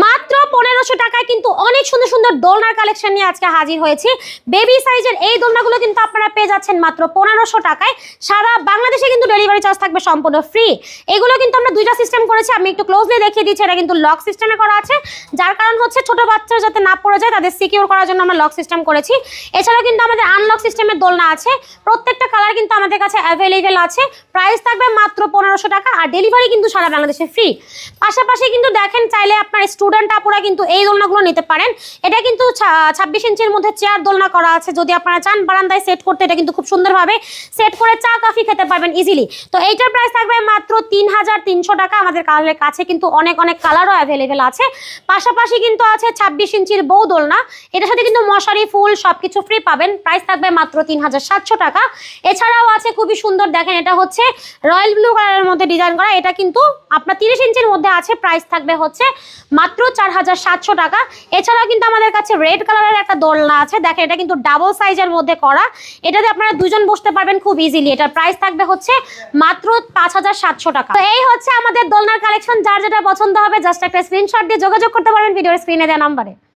মাত্র 1500 টাকায় কিন্তু অনেক সুন্দর সুন্দর দোলনার কালেকশন নিয়ে আজকে হাজির হয়েছি। বেবি সাইজের এই দোলনাগুলো কিন্তু আপনারা পেয়ে যাচ্ছেন মাত্র 1500 টাকায়। সারা বাংলাদেশে কিন্তু ডেলিভারি চার্জ থাকবে সম্পূর্ণ ফ্রি। এগুলো কিন্তু আমরা দুইটা সিস্টেম করেছি, আমি একটু ক্লোজলি দেখিয়ে দিচ্ছি। এটা কিন্তু লক সিস্টেমে করা আছে, যার কারণ হচ্ছে ছোট বাচ্চারা যাতে না পড়ে যায় তাদের সিকিউর করার জন্য আমরা লক সিস্টেম করেছি। এছাড়াও কিন্তু আমাদের আনলক সিস্টেমের দোলনা আছে, প্রত্যেকটা কালার কিন্তু আমাদের কাছে অ্যাভেলেবেল আছে। প্রাইস থাকবে মাত্র 1500 টাকা, আর ডেলিভারি কিন্তু সারা বাংলাদেশে ফ্রি। পাশাপাশি কিন্তু দেখেন, চাইলে আপনার স্টুডেন্ট আপুরা কিন্তু এই দোলনাগুলো নিতে পারেন। এটা কিন্তু 26 ইঞ্চির মধ্যে চেয়ার দোলনা করা আছে। যদি আপনারা চান বারান্দায় সেট করতে, এটা কিন্তু খুব সুন্দরভাবে সেট করে চা কফি খেতে পারবেন ইজিলি। তো এইটার প্রাইস থাকবে মাত্র 3300 টাকা। আমাদের কাছে কিন্তু অনেক কালারও অ্যাভেলেবেল আছে। পাশাপাশি কিন্তু আছে 26 ইঞ্চির বউ দোলনা, এটার সাথে কিন্তু মশারি ফুল সবকিছু ফ্রি পাবেন। প্রাইস থাকবে মাত্র 3700 টাকা। এছাড়াও আছে খুবই সুন্দর, দেখেন এটা হচ্ছে রয়্যাল ব্লু কালারের মধ্যে ডিজাইন করা। এটা কিন্তু আপনার 30 ইঞ্চির মধ্যে আছে। প্রাইস থাকবে হচ্ছে মাত্র 4700 টাকা। এছাড়াও কিন্তু আমাদের কাছে রেড কালারের একটা দোলনা আছে, দেখেন এটা কিন্তু ডাবল সাইজের মধ্যে করা। এটাতে আপনারা দুজন বসতে পারবেন খুব ইজিলি। এটার প্রাইস থাকবে হচ্ছে মাত্র 5700 টাকা। তো এই হচ্ছে আমাদের দোলনার কালেকশন। যার যেটা পছন্দ হবে জাস্ট একটা স্ক্রিনশট দিয়ে যোগাযোগ করতে পারবেন ভিডিওর স্ক্রিনে দেওয়া নাম্বারে।